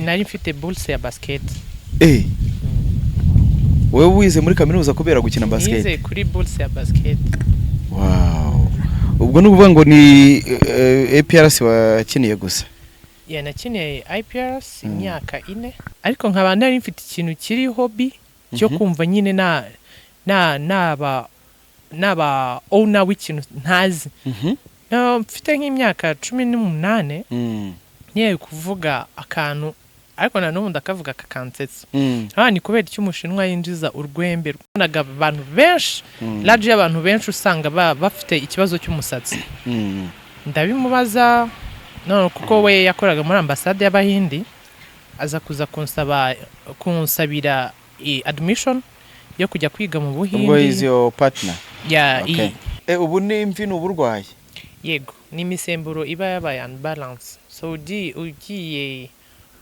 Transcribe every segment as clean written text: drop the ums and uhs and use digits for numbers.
nari mfite bourse ya basket. Wewe wize muri kaminuza kubera gukina basket? Nize kuri bourse ya basket. Wow. Ubwo nukuvuga ngo ni APRS wakiniye gusa? Nakiniye IPRS imyaka 4 ariko nkaba nari mfite ikintu kiri hobby cyo kumva nyine naba owner w'ikintu ntazi. Mfite nk'imyaka 18 niye kuvuga akantu ariko na n'ubundi akavuga kakansetsa. Ni kubera icyo umushinwa yinjiza urwembe rwanaga abantu benshi large y'abantu benshi usanga bafite ikibazo cy'umusatsi. Ndabimubaza kuko we yakoraga muri ambassade y'Abahindi aza kuza kunsabira admission yo kujya kwiga mu Buhindi. Ubwo is your partner? Okay. Ubu ni imvi n'uburwayi? Yego, ni imisemburo iba yabaye unbalance. So ugiye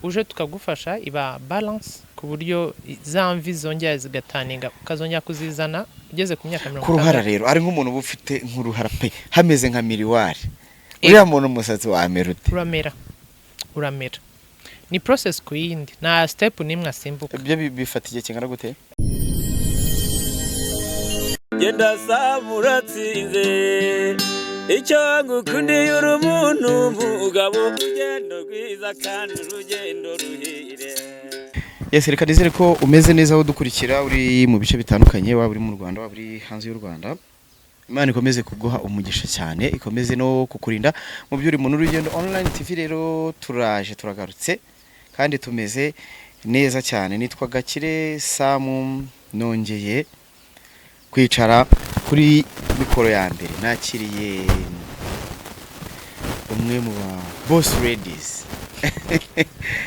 uje tukagufasha iba balance ku buryo za mvi zongera zigataninga ukazongera kuzizana ugeze ku myaka 50. Kuruhara rero ari nk'umuntu ubufite nk'uruhara pe hameze nka miliwari. Uriya muntu umusatsi wa amerute. Uramera. Ni process kuyindi na step nimwe asimbuka. Ibyo bifata igihe kingana gute? Genda samuratsinze icyo ngukundiye urumuntu mugabo ugendo rwiza kandi urugendo ruhire. Reka nizere ko umeze neza aho dukurikira uri mu bice bitandukanye waba uri mu Rwanda waba uri hanze y'u Rwanda. Imana ikomeze kuguha umugisha cyane, ikomeze no kukurinda mu byo uri mu Urugendo Online TV. Rero turagarutse kandi tumeze neza cyane. Nitwa Gakire Samu, nongeye kwicara kuri mikoro ya mbere nakiriye umwe mu ba boss ladies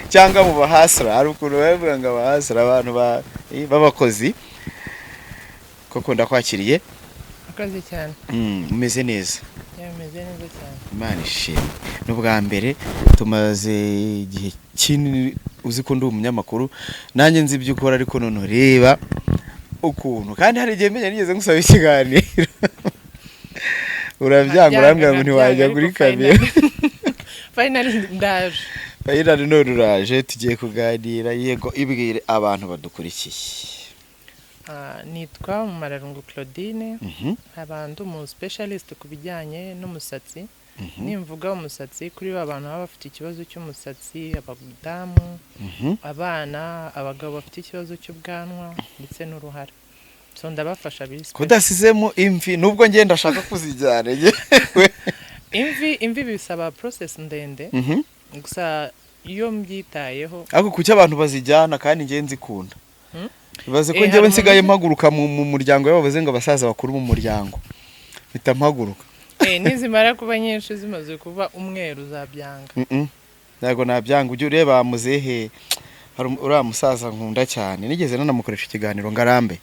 cyangwa mu bahasra. Ari ukuntu bavuga ngo abahasra abantu b'abakozi koko ndakwakiriye. Akazi cyane. Umeze neza? Meze neza cyane. Imana ishimwe. N'ubwa mbere tumaze igihe kinini uzi ko ndi umunyamakuru nanjye nzi ibyo ukora ariko none reba ukuntu kandi hari igihe menya nigeze ngusaba ikiganiro urabyanga urambwira ngo ntiwajya kuri kamera. Finally ndaje. Finally none uraje tugiye kuganira. Yego, ibwire abantu badukurikiye. Nitwa Mararungu Claudine. Abantu mu specialist ku bijyanye n'umusatsi. Nimvuga umusatsi kuri abantu baba bafite ikibazo cy'umusatsi, abadamu, abana, abagabo bafite ikibazo cy'ubwanwa ndetse n'uruhara. So ndabafasha bisi. Kudasizemo imvi nubwo ngenda shaka kuzijyana imvi bisaba process ndende. Gusa iyo mbyitayeho ako kuki abantu bazijyana kandi nge nzikunda. Bibaze ko ngewe nsigaye mpaguruka mu muryango y'abavuze ngo abasaza bakuru mu muryango bita mpaguruka. Nizimara kuba nyinshi zimaze kuba umweru zabyanga. Ntago nabyanga. Ujye ureba muzehe uriya musaza nkunda cyane nigeze nanamukoresha ikiganiro Ngarambe.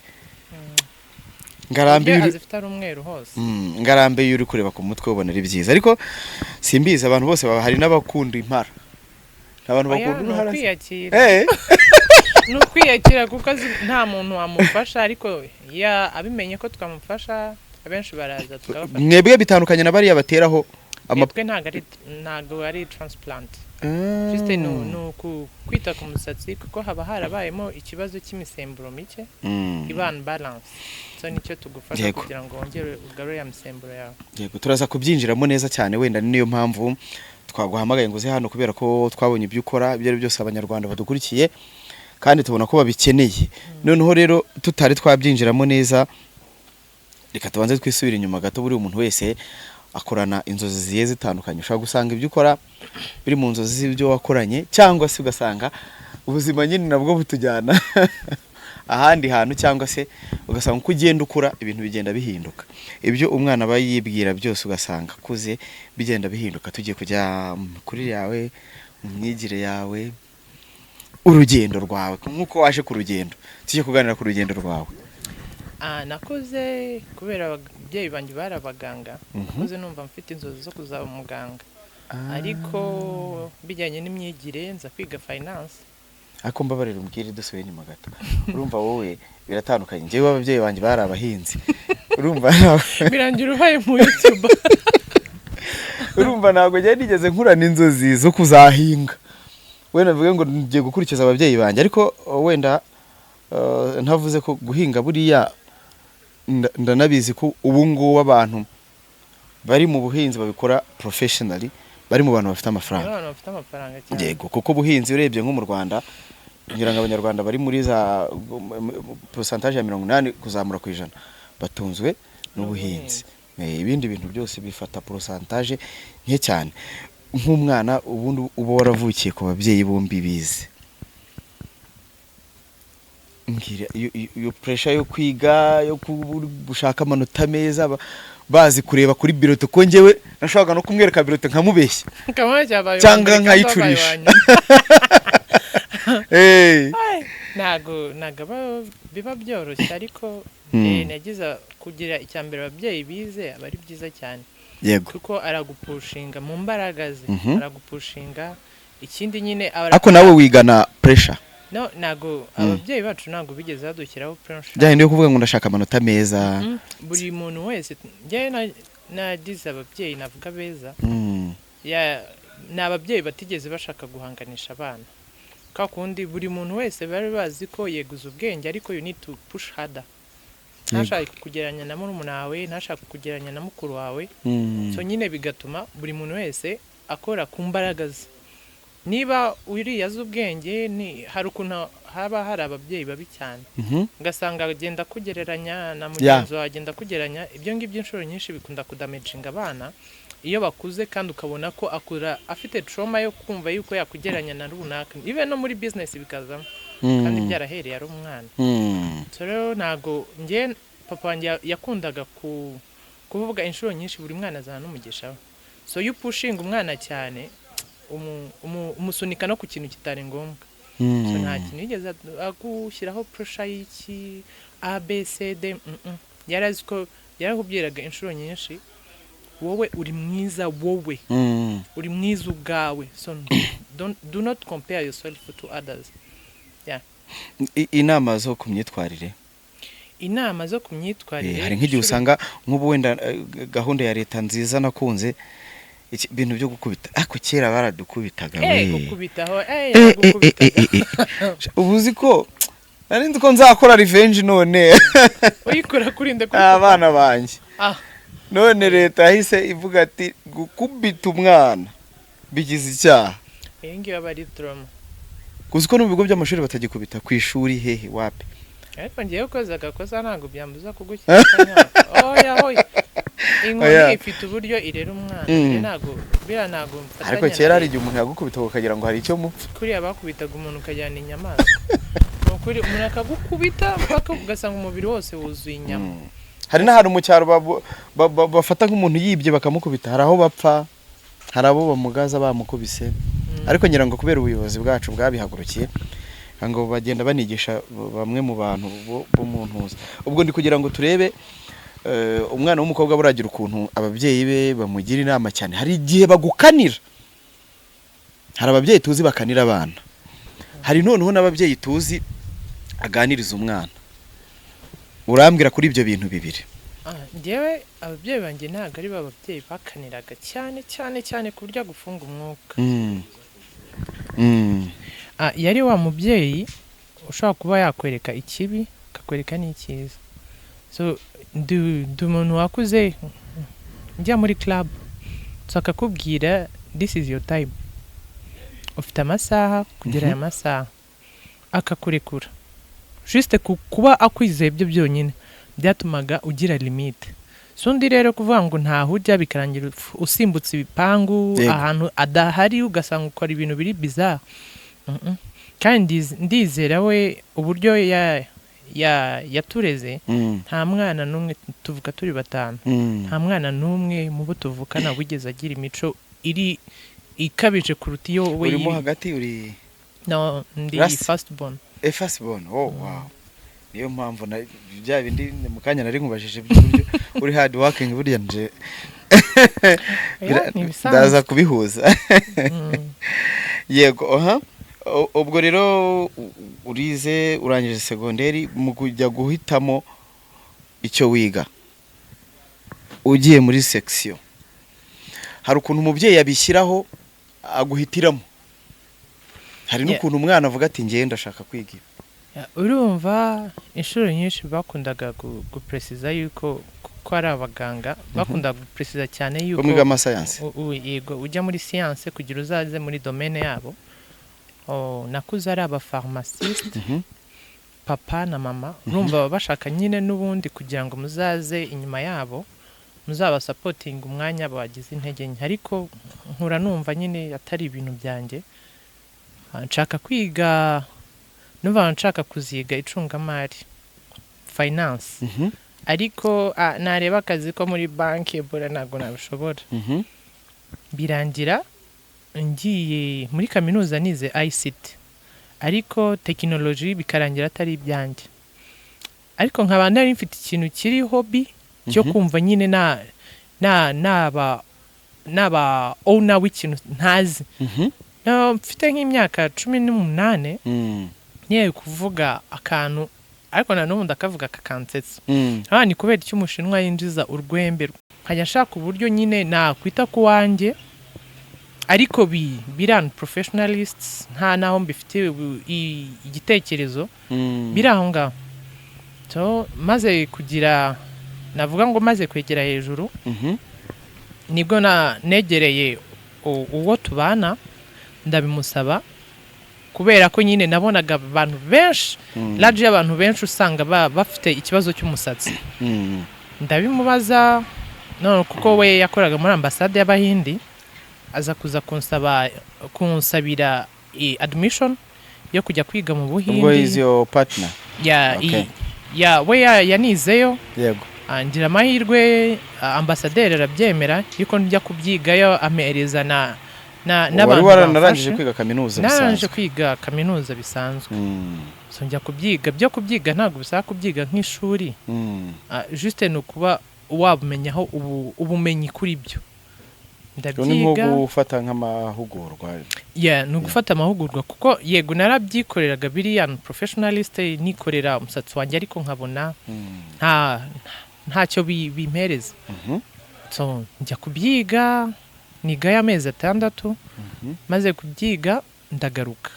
Ngarambe azifite ari umweru hose. Ngarambe yuri kureba ku mutwe ubona ari byiza ariko simbizi abantu bose hari n'abakunda impara. Abantu bakunda uruhara. Nukwiyakira kuko nta muntu wamufasha ariko ya abimenye ko twamufasha abenshi baraza tukabafasha. Mwebwe bitandukanye na bari yabateraho amapwe ntago ari transplant. Juste no kwita ku musatsi kuko haba harabayemo ikibazo cy'imisemburo mike iban balance. So nicyo tugufasha kugira ngo wongere ugarure ya misemburo yawe. Yego, turaza kubyinjiramo neza cyane wenda niyo mpamvu twaguhamagaye ngo uze hano kubera ko twabonye ibyo ukora ibyo ari byose abanyarwanda badukurikiye kandi tubona ko babikeneye. Noneho rero tutari twabyinjiramo neza reka tubanze twisubira inyuma gato. Buri umuntu wese akorana inzozi ziye zitandukanye. Ushaka gusanga ibyo ukora biri mu nzozi z'ibyo wakoranye cyangwa se ugasanga ubuzima nyine nabwo butujyana ahandi hantu cyangwa se ugasanga uko ugenda ukura ibintu bigenda bihinduka. Ibyo umwana aba yibwira byose ugasanga kuze bigenda bihinduka. Tugiye kujya kuri yawe mu myigire yawe urugendo rwawe nkuko waje ku rugendo. Tujye kuganira ku rugendo rwawe. Nakoze kubera ababyeyi banjye barabaganga. Nakoze numva mfite inzozi zo kuzaba umuganga. Ariko bijyanye n'imyigire nza kwiga finance. Ako mbabarira umbwire dusubiye nyuma gato. Urumva wowe biratandukanye. Ngewe ababyeyi banjye bari abahinzi. Urumva birangira ubaye mu YouTube. Urumva ntago njye nigeze nkurana inzozi zo kuzahinga. wenda mvuge ngo ngiye gukurikiza ababyeyi banjye ariko wenda ntavuze ko guhinga buriya ndanabizi ko ubu ngubu abantu bari mu buhinzi babikora professionally bari mu bantu bafite amafaranga cyane yego kuko ubuhinzi urebye nko mu Rwanda ngira ngo abanyarwanda bari muri za percentage ya 80 kuzamura ku ijana batunzwe n'ubuhinzi. Ibindi bintu byose bifata percentage nke cyane. Nk'umwana ubundi uba waravukiye ku babyeyi bombi bize, ngira iyo pressure yo kwiga yo gushaka amanota meza bazi kureba kuri birote ko njyewe nashaka no kumwereka birote nkamubeshya cyangwa nkayicurisha. Nago biba byoroshye ariko nagize kugira icyambere ababyeyi bize aba ari byiza cyane. Yego kuko aragupushinga mu mbaraga ze, aragupushinga ikindi nyine ako nawe wigana pressure. No nago ababyeyi bacu nago bigeze badukiraho pressure. Byahinde yo kuvuga ngo ndashaka amanota meza. Buri muntu wese njye nagize ababyeyi navuga beza. N'ababyeyi batigeze bashaka guhanganisha abana. Kakundi buri muntu wese bari bazi ko yeguza ubwenge ariko you need to push harder. Ntashaka kugeranya na murumuna wawe, ntashaka kugeranya na mukuru wawe. So nyine bigatuma buri muntu wese akora ku mbaraga ze. Niba uri yazi ubwenge ni hari ukuntu haba hari ababyeyi babi cyane. Ngasanga agenda kugereranya na mugenzi wawe, agenda kugeranya ibyo ngibyo inshuro nyinshi bikunda kudamaginga abana. Iyo bakuze kandi ukabona ko akura afite trauma yo kumva yuko yakugeranya na runaka, even no muri business bikazamo kandi byarahereye ari umwana. So rero nago nge papa wanjye yakundaga kuvuga inshuro nyinshi buri mwana azana n'umugisha we. So you pushing umwana cyane umusunika no ku kintu kitari ngombwa. So nta kintu yigeze agushyiraho pressure y'iki ABCD. Yarazi ko yarakubwiraga inshuro nyinshi wowe uri mwiza, wowe uri mwiza ubwawe. So do not compare yourself to others. Inama zo kumyitwarire, inama zo kumyitwarire hari nk'igihe usanga nk'ubu wenda gahunda ya leta nziza nakunze ibintu byo gukubita. Ako kera baradukubitaga gukubitaho ubuzi ko nari nzi ko nzakora revenge none uyikora kurinde ko abana banjye. None leta yahise ivuga ati gukubita umwana bigize icyaha. Ngi bari trauma. Kuziko no bigo by'amashuri batagikubita ku ishuri hehe wapi. Ariko ngiye kozaga koza ntago byambuza kugukira. Oya. Inkoni ifite uburyo irera umwana. Ntago mfatanya. Ariko kera ari igihe umuntu yagukubita ukagira ngo hari icyo mupfa. Kuri abakubitaga umuntu ukajyana inyamaswa. Kuri umuntu akagukubita paka ugasanga umubiri wose wuzuye inyama. Hari n'ahantu mu cyaro bafata nk'umuntu yibye bakamukubita, hari aho bapfa, hari abo bamugaza bamukubise. Ariko ngira ngo kubera ubuyobozi bwacu bwabihagurukiye ngo bagenda banigisha bamwe mu bantu bo mu ntuza. Ubwo ndi kugira ngo turebe umwana w'umukobwa buragira ukuntu ababyeyi be bamugira inama cyane. Hari igihe bagukanira, hari ababyeyi tuzi bakanira abana, hari noneho n'ababyeyi tuzi aganiriza umwana. Urambwira kuri ibyo bintu bibiri. Ngewe ababyeyi banjye ntago ari bababyeyi bakaniraga cyane ku buryo gufunga umwuka. Yari wa mubyeyi ushobora kuba yakwereka ikibi akakwereka n'icyiza. So du umuntu wakuze njya muri club akakubwira this is your time, ufite amasaha kugera aya masaha, akakurekura juste kuba akwizeye ibyo byonyine byatumaga ugira limite. So ndi rero kuvuga ngo ntaho ujya bikarangira usimbutse ibipangu ahantu adahari ugasanga ukora ibintu biri bizarre. Kandi ndizera we uburyo yatureze nta mwana n'umwe, tuvuga turi batanu, nta mwana n'umwe mu bo tuvukana wigeze agira imico iri ikabije kuruta iyo we. Urimo hagati uri? No, ndi first born. First born. Oh wow. Niyo mpamvu na bya bindi mu kanya nari nkubajije by'uburyo uri hard working burya nje ndaza kubihuza. Yego. Ubwo rero urize urangije segonderi, mu kujya guhitamo icyo wiga ugiye muri section, hari ukuntu umubyeyi yabishyiraho aguhitiramo. hari n'ukuntu umwana avuga ati ngiye ndashaka kwiga ibi. urumva inshuro nyinshi bakundaga gupresiza yuko ko ari abaganga bakundaga gupresiza cyane yuko mwiga amasayansi yego ujya muri science kugira uzaze muri domaine yabo. Nakuze ari abapharmaciste papa na mama urumva bashaka nyine n'ubundi kugira ngo muzaze inyuma yabo muzaba supporting umwanya bagize intege nke, ariko nkura numva nyine atari ibintu byanjye. Nshaka kwiga numva nshaka kuziga icungamari finance, ariko nareba akazi ko muri banki bora ntago nabishobora. Birangira ngiye muri kaminuza nize ICT, ariko technology bikarangira atari ibyanjye. Ariko nkaba nari mfite ikintu kiri hobby cyo kumva nyine naba owner w'ikintu ntazi. Mfite nk'imyaka 18 niye kuvuga akantu, ariko na n'ubundi akavuga kakansetsa. Ni kubera icyo umushinwa yinjiza urwembe nkajya nshaka uburyo nyine nakwita ku wanjye, ariko biran professionalists nta naho mbifite igitekerezo biri aho ngaho. So maze kugira navuga ngo maze kwegera hejuru nibwo negereye uwo tubana ndabimusaba, kubera ko nyine nabonaga abantu benshi large y'abantu benshi usanga bafite ikibazo cy'umusatsi. Ndabimubaza none kuko we yakoraga muri ambassade y'Abahindi, aza kuza kunsabira admission yo kujya kwiga mu Buhindi. Who is your partner? We yanizeyo. Yego. Ngira amahirwe ambasaderi arabyemera yuko njya kubyigayo, amereza n'abantu narangije kwiga kaminuza bisanzwe. Narangije kwiga kaminuza bisanzwe. So njya kubyiga, byo kubyiga ntabwo bisaba kubyiga nk'ishuri. Juste no kuba wabumenyaho ubumenyi kuri byo. Ndabyiga no gufata nk'amahugurwa. No gufata amahugurwa kuko yego narabyikoreraga biriya professionalist nikorera umusatsi wanjye, ariko nkabona ntacyo bimpereza. So njya kubyiga niga y'amezi 6, maze kubyiga ndagaruka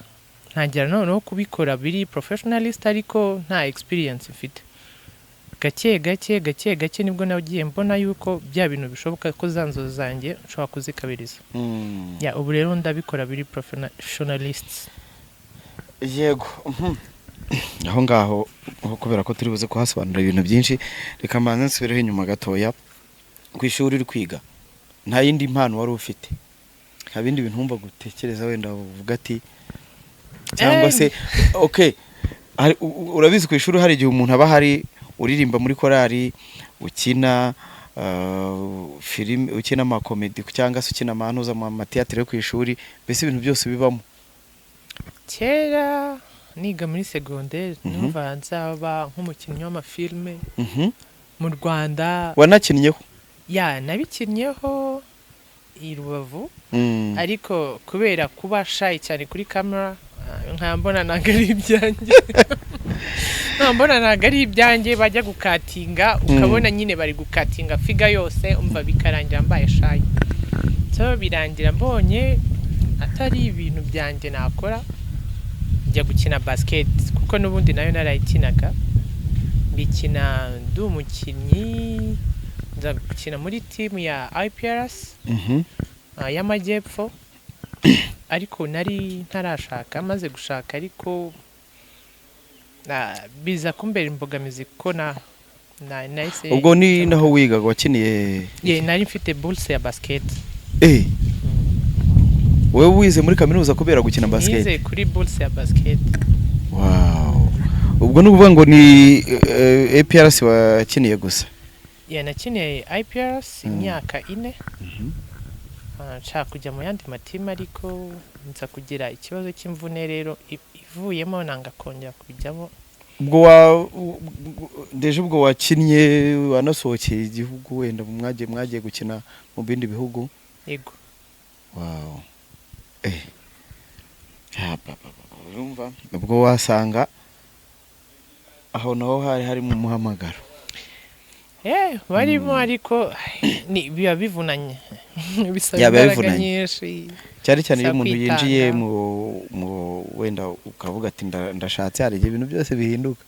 ntangira noneho kubikora biri professionalist, ariko nta experience mfite. Gake nibwo nagiye mbona yuko bya bintu bishoboka ko zanzo zanjye nshobora kuzikabiriza. Ubu rero ndabikora biri professionalists. Yego. Aho ngaho kubera ko turi buze kuhasobanura ibintu byinshi, reka mbanze nsubireho inyuma gatoya. Ku ishuri uri kwiga nta yindi mpano wari ufite? Nta bindi bintu umba gutekereza wenda uvuga ati cyangwa se okay, urabizi ku ishuri hari igihe umuntu aba hari uririmba muri korali, ukina filime, ukina amakomedi cyangwa se ukina amanuza mu mateatre ku ishuri, bese ibintu byose bibamo. Kera niga muri secondaire numva nzaba nk'umukinnyi w'amafilme mu Rwanda. Wanakinnyeho? Nabikinnyeho i Rubavu, ariko kubera kuba shy cyane kuri camera nkambona nagari ibyanjye. Nkambona nagari ibyanjye bajya gukatinga, ukabona nyine bari gukatinga figa yose, umva bikarangira mbaye shy. So birangira mbonye atari ibintu byanjye nakora, njya gukina basket kuko n'ubundi nayo narayikinaga. Bikina ndi umukinnyi, nza gukina muri team ya IPRS y'Amajyepfo, ariko nari ntarashaka. Maze gushaka ariko biza kumbera imbogamizi ko nahise. Ubwo ni naho wigaga wakiniye? Nari mfite bourse ya basket. Wewe wize muri kaminuza kubera gukina basket? Nize kuri bourse ya basket. Wow. Ubwo nukuvuga ngo ni APRS wakiniye gusa? Nakiniye IPRS imyaka 4. Nshaka kujya mu yandi matima, ariko nza kugira ikibazo cy'imvune, rero ivuyemo nanga kongera kubijyamo. Ubwo wakinnye wanasohokeye igihugu wenda mwagiye gukina mu bindi bihugu? Yego. Wow. Urumva ubwo wasanga aho naho hari mu muhamagaro. barimo ariko biba bivunanye bisaba Yaba imbaraga bivunanye. nyinshi cyane cyane iyo Bisaba umuntu kwitanga. yinjiye mu wenda ukavuga ati ndashatse hari igihe ibintu byose bihinduka.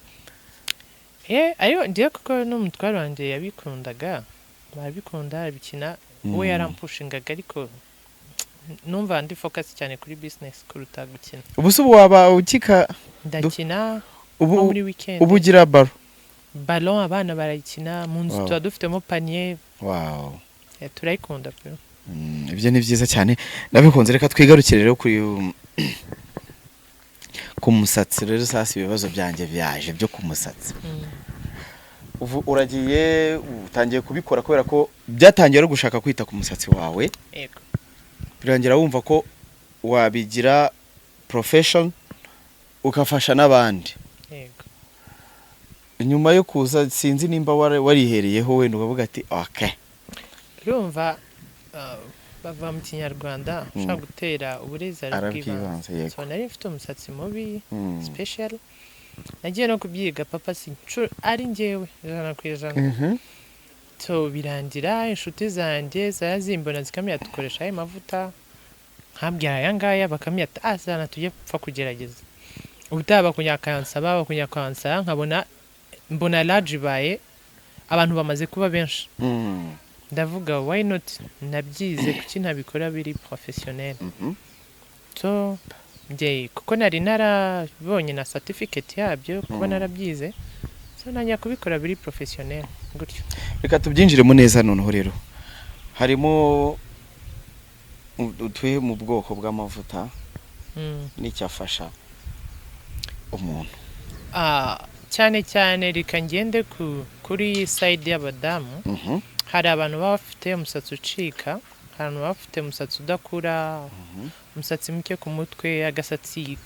ayo ngiye kuko n'umutwaro wanjye yabikundaga barabikunda arabikina we yarampushingaga ariko numva ndi focus cyane kuri business kuruta gukina. Ubu se ubu waba ukika Ndakina ubu nko muri weekend. ubu ugira Ballon abana barayikina mu nzu Wow. tuba dufitemo panier wow. turayikunda pe. Ibyo ni byiza cyane nabikunze. Reka twigarukire rero ku musatsi rero. Sasa ibibazo byanjye byaje byo ku musatsi. Ubu uragiye utangiye kubikora kubera ko byatangiye no gushaka kwita ku musatsi wawe. Yego. Birangira wumva ko wabigira profession ukafasha n'abandi. Yego. Nyuma yo kuza sinzi nimba warihereyeho wenda ukavuga ati okay. Urumva bava mu kinyarwanda ushaka gutera uburezi Arabwibanze, yego. so nari mfite umusatsi mubi special nagiye no kubyiga papa ari njyewe ijana. So birangira inshuti zanjye zarazimbona zikamya dukoresha ayo mavuta nkabwira aya ngaya bakamya zana tujye pfa kugerageza ubutaha bakunyakansaba nkabona mbona large baye abantu bamaze kuba benshi. Ndavuga why not nabyize kuki ntabikora biri professionnel. So njye kuko nari narabonye na certificate yabyo kuba narabyize so najya kubikora biri professionnel gutyo. Reka tubyinjiremo neza noneho rero. Harimo utuye mu bwoko bw'amavuta n'icyafasha umuntu. cyane reka ngende kuri side y'abadamu. Hari abantu baba bafite umusatsi ucika, hari abantu baba bafite umusatsi udakura, umusatsi muke ku mutwe, agasatsi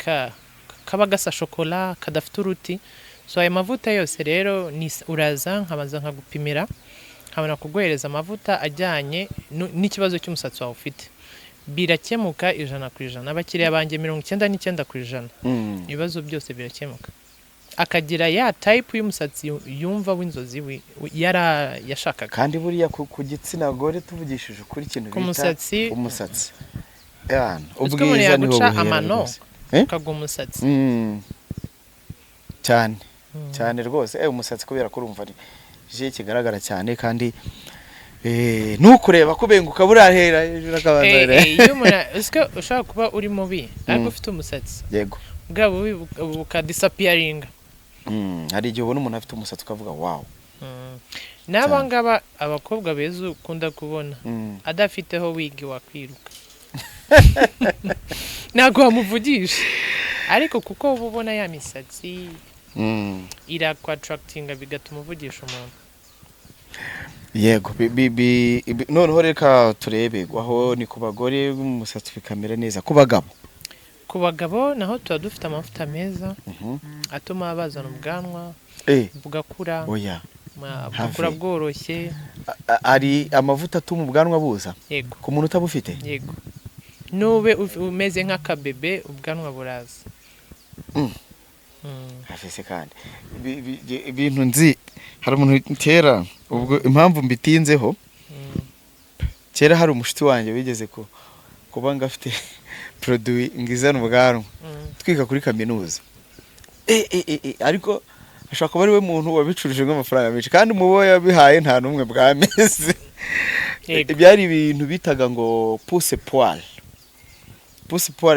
kaba gasa shokora kadafite uruti. So ayo mavuta yose rero uraza nkabanza nkagupimira nkabona kuguhereza amavuta ajyanye n'ikibazo cy'umusatsi wawe ufite. Birakemuka 100%. Abakiriya banjye 99%. Ibibazo byose birakemuka. Akagira ya type y'umusatsi yumva w'inzozi yashakaga. Kandi buriya ku gitsina gore tuvugishije kuri ikintu bita umusatsi. Ubwiza niho buhera amano kago umusatsi. Cyane rwose umusatsi kubera ko urumva je kigaragara cyane kandi nukureba kubenguka burahera akabanza usko ushaka kuba uri mubi ariko ufite umusatsi. Yego. Bwabo buka disappearing. Hari igihe ubona umuntu afite umusatsi ukavuga wow. N'abangaba abakobwa beza ukunda kubona adafiteho wig wakwiruka. Nago wamuvugisha ariko kuko ubona ya misatsi irakwa-attractinga bigatuma uvugisha umuntu. Yego. Noneho reka turebe aho ni ku bagore umusatsi bikamera neza. Ku bagabo naho tuba dufite amavuta meza atuma bazana ubwanwa bugakura. Oya. Bugakura bworoshye. Ari amavuta atuma ubwanwa buza? Yego. Ku muntu utabufite? Yego. Nube umeze nk'akabebe ubwanwa buraza. Afise kandi ibintu nzi hari umuntu tera ubwo impamvu mbitinzeho kera hari umushiti wanjye wigeze kuba ngafite produit ngizana ubwanwa twika kuri kaminuza ariko ashaka kuba ari we muntu wabicuruje nk'amafaranga menshi kandi mubo yabihaye nta numwe bwameze. Byari ibintu bitaga ngo pousse poil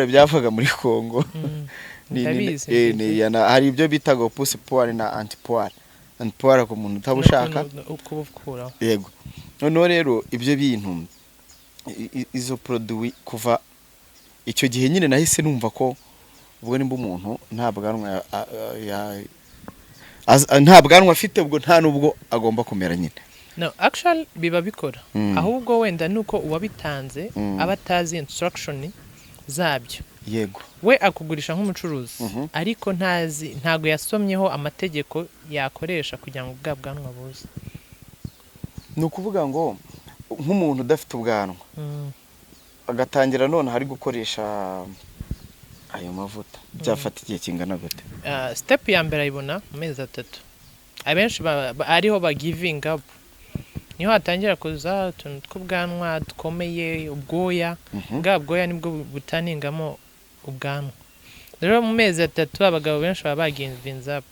byavaga muri Kongo. Hari ibyo bitaga pousse poil na anti-poil ku muntu utabushaka. Yego. Noneho rero ibyo bintu izo produit kuva icyo gihe nyine nahise numva ko ubwo nimba umuntu nta bwanwa afite ubwo nta nubwo agomba kumera nyine. No, actually biba bikora. Ahubwo wenda nuko uwabitanze abatazi instruction zabyo. Yego. We akugurisha nk'umucuruzi ariko ntago yasomyeho amategeko yakoresha kugira ngo bwanwa buze. Ni ukuvuga ngo nk'umuntu udafite ubwanwa agatangira none hari gukoresha ayo mavuta byafata igihe kingana gute? Step ya mbere ayibona mu mezi 3. Abenshi ariho ba giving up niho hatangira kuza utuntu tw'ubwanwa dukomeye, ubwoya bwa bwoya nibwo butaningamo ubwanwa. Rero mu mezi 3 abagabo benshi baba baginvinze up.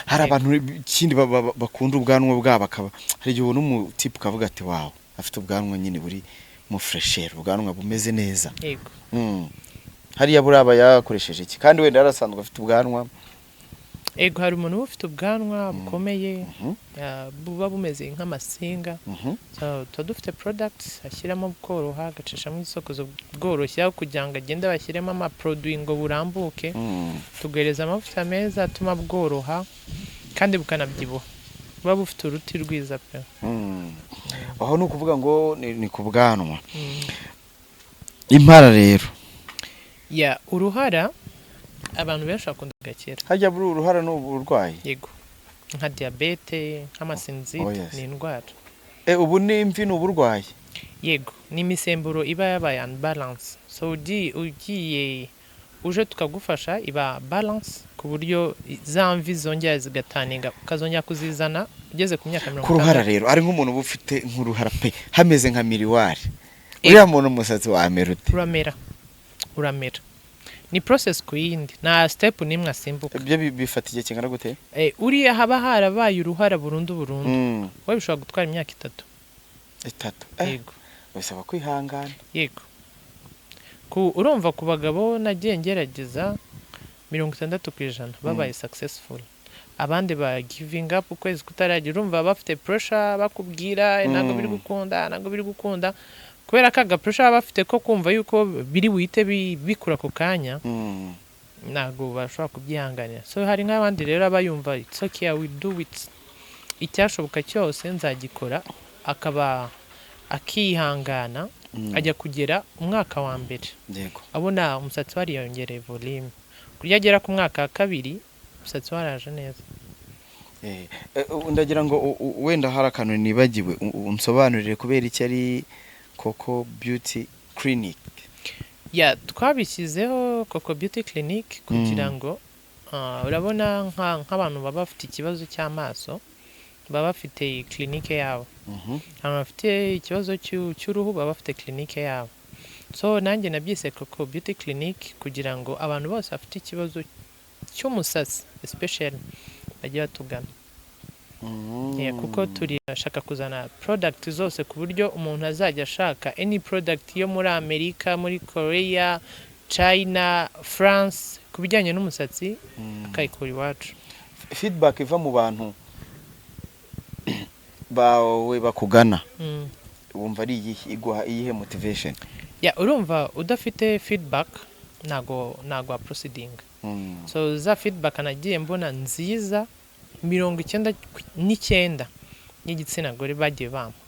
Hari abantu ikindi bakunda ubwanwa bwabo, akaba hari igihe ubona umutipe ukavuga ati wow, afite ubwanwa nyine buri mu fresher, ubwanwa bumeze neza. Yego. Hariya buraba yakoresheje iki kandi wenda yarasanzwe afite ubwanwa. Ego hari umuntu ufite ubwanwa bukomeye, buba bumeze nk'amasinga. So dufite products ashyiramo bworoha, agacishamo isokozo bworoshya kugira ngo agende bashyiremo ama produit ngo burambuke. Tugereza amavuta meza atuma bworoha kandi bukanabyibuha. Buba bufite uruti rwiza pe. Aho no kuvuga ngo ni ku bwanwa. Impara rero. Ya uruhara abantu benshi bakunda gakera. Hajya buri uruhara n'uburwayi. Yego. Nka diabete, nk'amasinzite ni indwara. Ubu ni imvi n'uburwayi. Yego, ni imisemburo iba yabaye unbalance. So ugiye uje tukagufasha iba balance ku buryo za mvi zongera zigataninga ukazongera kuzizana ugeze ku myaka 50. Ku ruhara rero ari nk'umuntu ufite nk'uruhara pe hameze nka miriwari. Uriya muntu umusatsi wa amerute. Uramera. Ni process kuyindi na step nimwe asimbuka. Ibyo bifata igihe kingana gute? Uriya haba harabaye uruhara burundu. Wowe bishobora gutwara imyaka 3. Yego. Bisaba kwihangana. Yego. Urumva ku bagabo nagiye ngerageza 60% babaye successful. Abandi ba giving up ukwezi kutaragira, urumva bafite pressure bakubwira ntago biri gukunda. Kubera ka pressure bafite ko kumva yuko biri buhite bikura ku kanya, ntago bashobora kubyihanganira. So hari nk'abandi rero abayumva it's okay, I will do it, icyashoboka cyose nzagikora, akaba akihangana ajya kugera umwaka wa mbere. Yego. Abona umusatsi wariyongereye volume. Kurya agera ku mwaka wa 2 umusatsi waraje neza. Ndagira ngo wenda hari akantu nibagiwe unsobanurire kubera iki ari Coco Beauty Clinic. Ya twabishyizeho Coco Beauty Clinic kugira ngo urabona nk'abantu baba bafite ikibazo cy'amaso baba bafite clinic yabo. Abantu bafite ikibazo cy'uruhu baba bafite clinic yabo. So nanjye nabyise Coco Beauty Clinic kugira ngo abantu bose bafite ikibazo cy'umusatsi especially bajye batugana. Kuko turashaka kuzana product zose ku buryo umuntu azajya ashaka any product yo muri Amerika, muri Korea, China, France ku bijyanye n'umusatsi akayikura iwacu. Feedback iva mu bantu bawe bakugana wumva ari iguha iyihe motivation? Urumva udafite feedback nago proceeding. So za feedback nagiye mbona nziza 99% y'igitsina gore bagiye bampa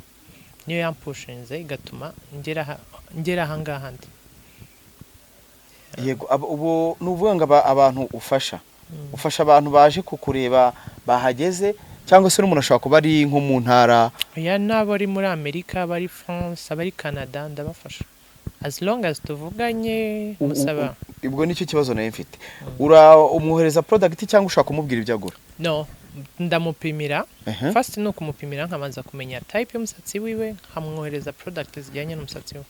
niyo yampushinze igatuma ngera ahangaha ndi. Yego. Ubu nuvuga ngo abantu ufasha abantu baje kukureba bahageze cyangwa se n'umuntu ashobora kuba ari nko mu ntara? Nabo ari muri Amerika, bari France, abari Canada ndabafasha as long as tuvuganye musaba. Ibwo nicyo kibazo nayo mfite. Umwohereza product cyangwa ushaka kumubwira ibyo agura? No, ndamupimira. First no kumupimira nkabanza kumenya type y'umusatsi wiwe, nkamwohereza product zijyanye n'umusatsi we.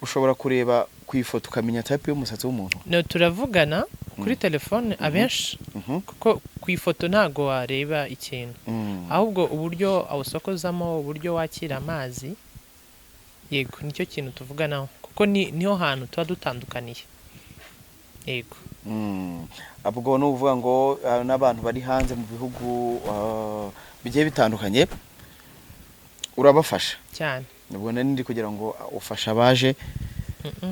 Ushobora kureba ku ifoto ukamenya type y'umusatsi w'umuntu? No, turavugana kuri telefone abenshi kuko ku ifoto ntago wareba ikintu, ahubwo uburyo awusokozamo, uburyo wakira amazi. Yego, nicyo kintu tuvuganaho kuko niho hantu tuba dutandukaniye. Yego. Abwo no uvuga ngo n'abantu bari hanze mu bihugu bigiye bitandukanye urabafasha cyane. Ubwo ndi kugira ngo ufasha abaje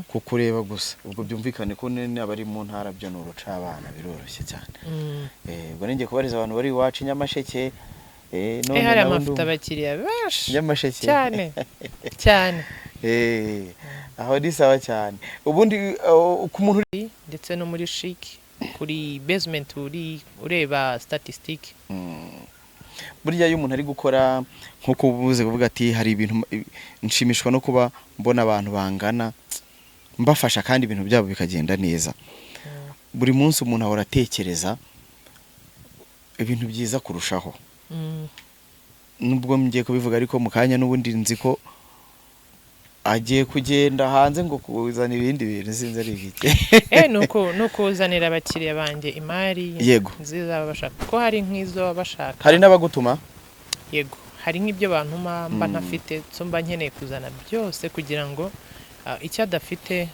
kukureba gusa, ubwo byumvikane ko n'abari mu ntara byo n'uruca abana biroroshye cyane. Ubwo ngiye kubariza abantu bari iwacu Nyamasheke. Hari amafuta abakiriya benshi Nyamasheke cyane. Aho ni sawa cyane. Ubundi ku muntu ndetse no muri chic kuri basement ureba statistic. Burya iyo umuntu ari gukora nkuko ubuze kuvuga ati hari ibintu nshimishwa no kuba mbona abantu bangana mbafasha kandi ibintu byabo bikagenda neza. Buri munsi umuntu ahora atekereza ibintu byiza kurushaho. nubwo mgiye kubivuga ariko mu kanya n'ubundi nzi ko agiye kugenda hanze ngo kuzana ibindi bintu sinzi ari ibiki nuko uzanira abakiriya banjye imari Yego. nziza bashaka ko hari nk'izo bashaka hari n'abagutuma yego hari nk'ibyo bantuma mba ntafite so mba nkeneye kuzana byose kugira ngo icyo adafite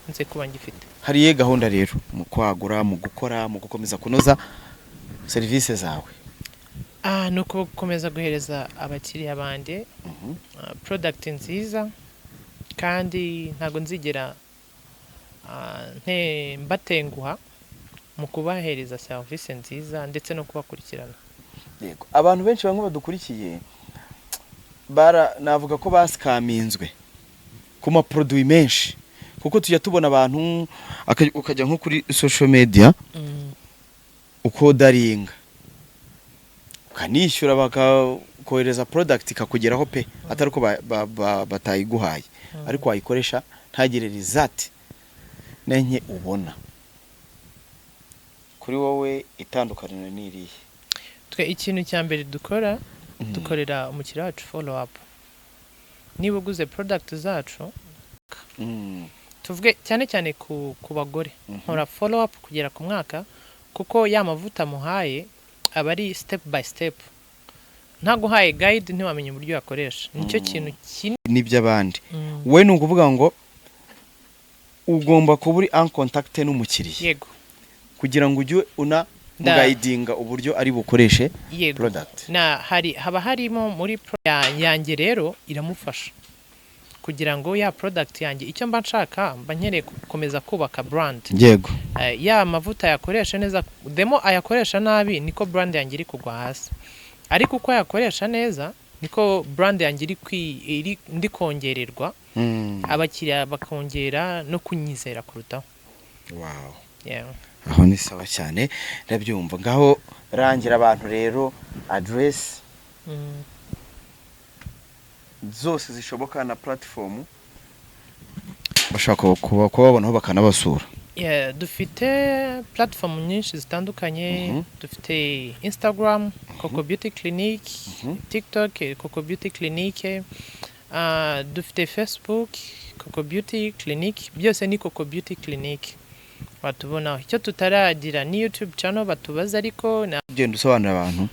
nze kuba ngifite. hari ye gahunda rero mu kwagura mu gukora mu gukomeza kunoza serivisi zawe? nuko gukomeza guhereza abakiriya banjye product nziza kandi ntago nzigera mbatenguha mu kubahereza service nziza ndetse no kubakurikirana. Yego, abantu benshi bamwe badukurikiye navuga ko basikaminzwe ku ma produit menshi kuko tujya tubona abantu ukajya nko kuri social media ukodaringa ukanishyura bakakohereza product ikakugeraho pe atari ko batayiguhaye ariko wayikoresha ntagire result nenye ubona. Kuri wowe itandukaniro n'iriye? Twe ikintu cya mbere dukora dukorera umukiriya wacu follow up. Niba uguze product zacu tuvuge cyane cyane ku bagore nkora follow up kugera ku mwaka kuko ya mavuta muhaye aba ari step by step, ntaguhaye guide ntiwamenye uburyo yakoresha. Nicyo kintu n'iby'abandi we ni ukuvuga ngo ugomba kuba uri en contact n'umukiriya. Yego, kugira ngo ujye guidinga uburyo ari bukoreshe product. haba harimo muri yanjye rero iramufasha kugira ngo ya product yanjye icyo mba nshaka mba nkeneye gukomeza kubaka brand. Yego, ya mavuta yakoresha neza demo ayakoresha nabi niko brand yanjye iri kugwa hasi, ariko uko yakoresha neza niko brand yanjye ndi kongererwa abakiriya bakongera no kunyizera kurutaho. Wow, yeah. Aho ni sawa cyane ndabyumva. Ngaho rangira abantu rero address zose zishoboka na platform bashaka kubabonaho bakanabasura. Dufite platform nyinshi zitandukanye. Dufite Instagram Coco Beauty Clinic, TikTok Coco Beauty Clinic, dufite Facebook Coco Beauty Clinic, byose ni Coco Beauty Clinic. Batubonaho icyo tutaragira ni YouTube channel batubaza ariko genda usobanura abantu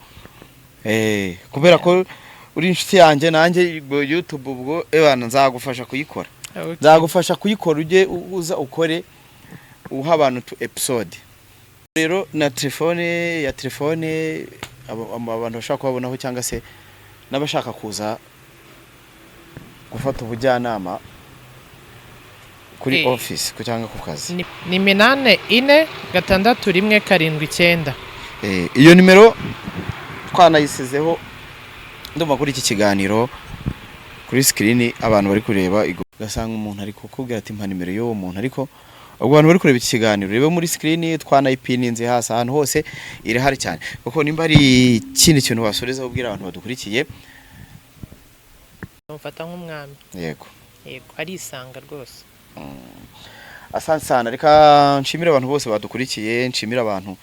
kubera ko uri inshuti yanjye nanjye YouTube ubwo ebana nzagufasha kuyikora. Nzagufasha kuyikora ujye uza ukore uha abantu episode rero na telefone abantu bashaka kubabonaho cyangwa se n'abashaka kuza gufata ubujyanama kuri office cyangwa ku kazi. Ni 844679. Iyo nimero twanayisizeho ndumva kuri iki kiganiro kuri screen abantu bari kureba gasanga umuntu ari kukubwira ati mpa nimero y'uwo muntu, ariko ubwo abantu bari kureba iki kiganiro rebe muri screen twanayipininze hasi ahantu hose irahari cyane kuko nimba ari ikindi kintu wasoreza ubwira abantu badukurikiye mfata nk'umwami. Yego ari isanga rwose. Asante sana, reka nshimira abantu bose badukurikiye, nshimira abantu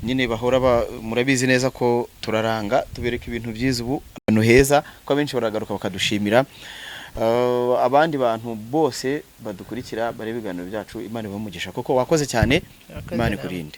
nyine bahora murabizi neza ko turaranga tubereka ibintu byiza ubu ahantu heza ko abenshi baragaruka bakadushimira. Abandi bantu bose badukurikira bareba ibiganiro byacu Imana ibamugisha kuko wakoze cyane. Imana ikurinde.